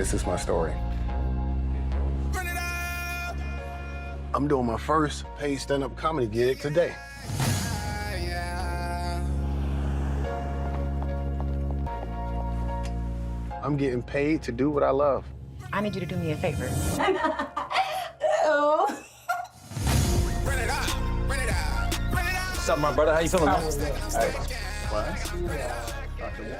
this is my story. I'm doing my first paid stand-up comedy gig today. I'm getting paid to do what I love. I need you to do me a favor. What's up, my brother? How you feeling, man?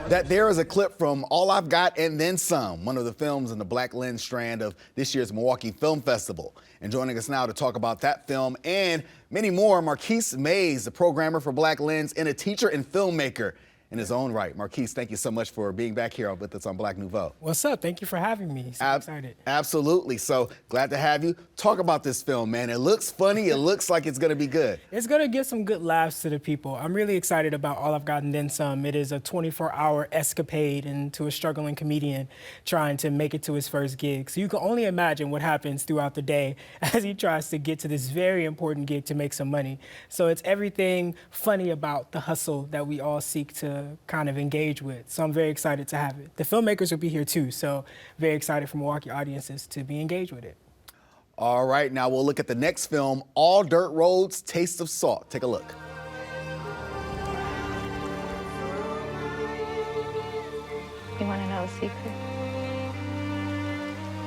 That there is a clip from All I've Got and Then Some, one of the films in the Black Lens strand of this year's Milwaukee Film Festival. And joining us now to talk about that film and many more, Marquise Mays, the programmer for Black Lens and a teacher and filmmaker in his own right. Marquise, thank you so much for being back here with us on Black Nouveau. What's up? Thank you for having me. So excited. Absolutely. So glad to have you. Talk about this film, man. It looks funny. It looks like it's going to be good. It's going to give some good laughs to the people. I'm really excited about All I've Got and Then Some. It is a 24-hour escapade into a struggling comedian trying to make it to his first gig. So you can only imagine what happens throughout the day as he tries to get to this very important gig to make some money. So it's everything funny about the hustle that we all seek to kind of engage with. So I'm very excited to have it. The filmmakers will be here too, so very excited for Milwaukee audiences to be engaged with it. All right, now we'll look at the next film, All Dirt Roads, Taste of Salt. Take a look. You want to know a secret?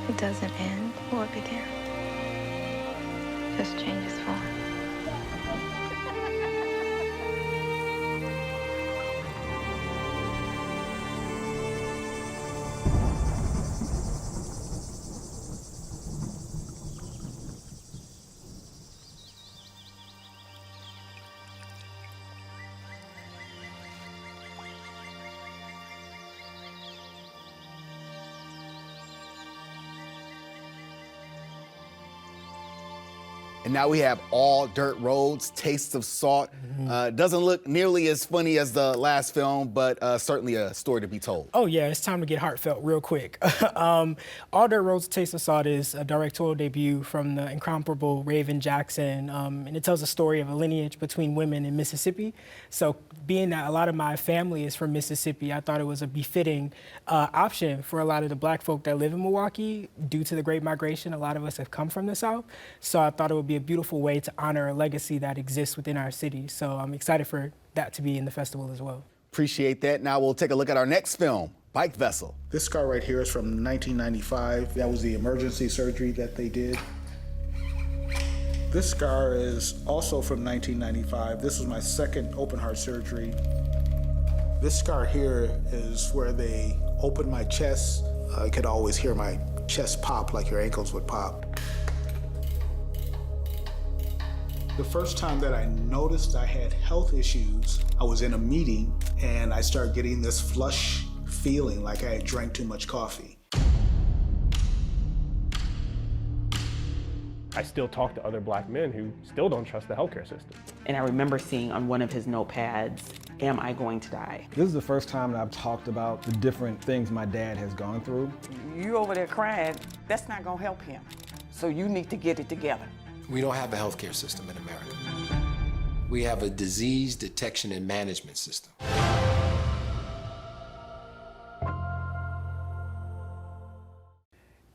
It doesn't end or begin. Just changes form. And now we have All Dirt Roads, Taste of Salt. Doesn't look nearly as funny as the last film, but certainly a story to be told. Oh yeah, it's time to get heartfelt real quick. All Dirt Roads, Taste of Salt is a directorial debut from the incomparable Raven Jackson, and it tells a story of a lineage between women in Mississippi. So being that a lot of my family is from Mississippi, I thought it was a befitting option for a lot of the black folk that live in Milwaukee. Due to the Great Migration, a lot of us have come from the South, so I thought it would be a beautiful way to honor a legacy that exists within our city. So I'm excited for that to be in the festival as well. Appreciate that. Now we'll take a look at our next film, Bike Vessel. This scar right here is from 1995. That was the emergency surgery that they did. This scar is also from 1995. This was my second open heart surgery. This scar here is where they opened my chest. I could always hear my chest pop like your ankles would pop. The first time that I noticed I had health issues, I was in a meeting and I started getting this flush feeling like I had drank too much coffee. I still talk to other black men who still don't trust the healthcare system. And I remember seeing on one of his notepads, "Am I going to die?" This is the first time that I've talked about the different things my dad has gone through. You over there crying, that's not gonna help him. So you need to get it together. We don't have a healthcare system in America. We have a disease detection and management system.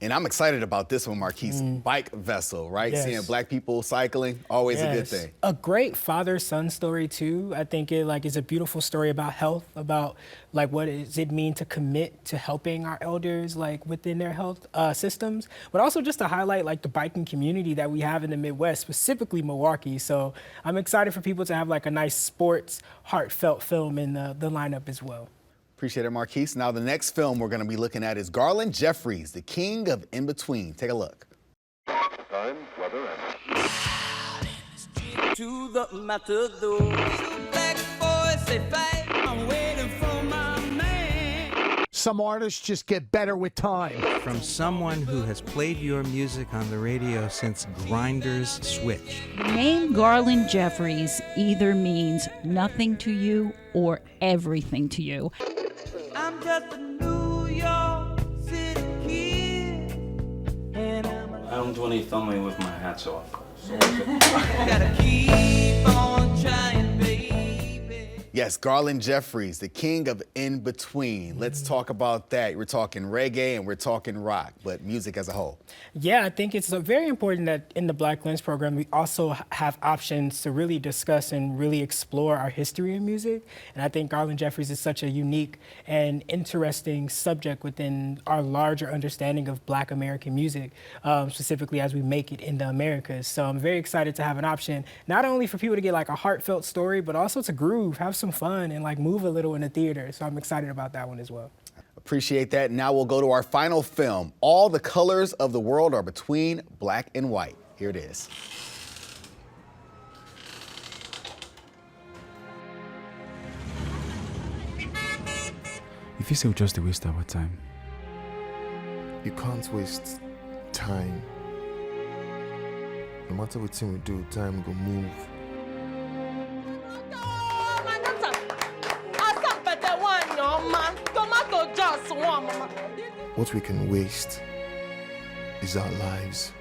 And I'm excited about this one, Marquise. Bike Vessel, right? Yes. Seeing black people cycling, always a good thing. A great father-son story too. I think it is a beautiful story about health, about what does it mean to commit to helping our elders within their health systems, but also just to highlight the biking community that we have in the Midwest, specifically Milwaukee. So I'm excited for people to have a nice sports, heartfelt film in the lineup as well. Appreciate it, Marquise. Now, the next film we're going to be looking at is Garland Jeffries, the king of in-between. Take a look. Time, weather, and... To the matador. Black boys say fight. I'm waiting for my man. Some artists just get better with time. From someone who has played your music on the radio since Grinders Switch. The name Garland Jeffries either means nothing to you or everything to you. I'm just a New York City kid, and I don't do any filming with my hats off. So gotta keep on trying, baby. Yes, Garland Jeffries, the king of in-between. Let's talk about that. We're talking reggae and we're talking rock, but music as a whole. Yeah, I think it's very important that in the Black Lens program, we also have options to really discuss and really explore our history in music. And I think Garland Jeffries is such a unique and interesting subject within our larger understanding of Black American music, specifically as we make it in the Americas. So I'm very excited to have an option, not only for people to get like a heartfelt story, but also to groove, have some fun, and like move a little in the theater. So I'm excited about that one as well. Appreciate that. Now we'll go to our final film. All the colors of the world are between black and white. Here it is. If you say we just waste our time. You can't waste time. No matter what thing we do, time go move. What we can waste is our lives.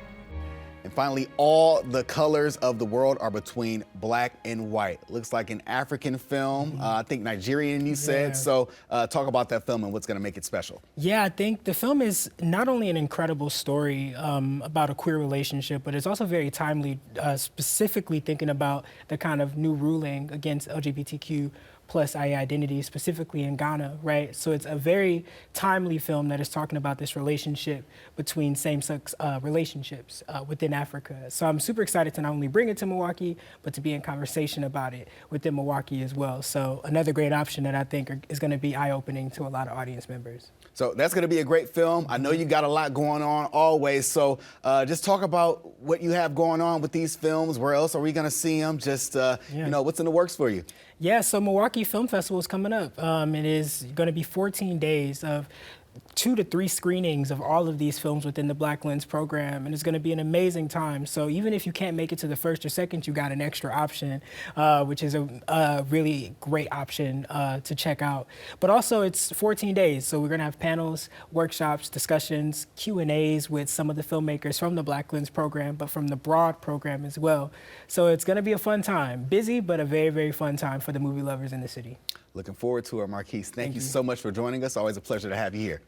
And finally, all the colors of the world are between black and white. Looks like an African film. I think Nigerian, you said. So talk about that film and what's going to make it special. Yeah, I think the film is not only an incredible story about a queer relationship, but it's also very timely, specifically thinking about the kind of new ruling against LGBTQ plus identity, specifically in Ghana, right? So it's a very timely film that is talking about this relationship between same-sex relationships within Africa. So I'm super excited to not only bring it to Milwaukee, but to be in conversation about it within Milwaukee as well. So another great option that I think is going to be eye-opening to a lot of audience members. So that's going to be a great film. I know you got a lot going on always. So just talk about what you have going on with these films. Where else are we going to see them? Just, you know, what's in the works for you? Yeah, so Milwaukee Film Festival is coming up. It is going to be 14 days of 2 to 3 screenings of all of these films within the Black Lens program, and it's going to be an amazing time. So even if you can't make it to the first or second, you got an extra option, which is a really great option to check out. But also it's 14 days, so we're going to have panels, workshops, discussions, Q&As with some of the filmmakers from the Black Lens program, but from the broad program as well. So it's going to be a fun time, busy, but a very, very fun time for the movie lovers in the city. Looking forward to it, Marquise. Thank you so much for joining us. Always a pleasure to have you here.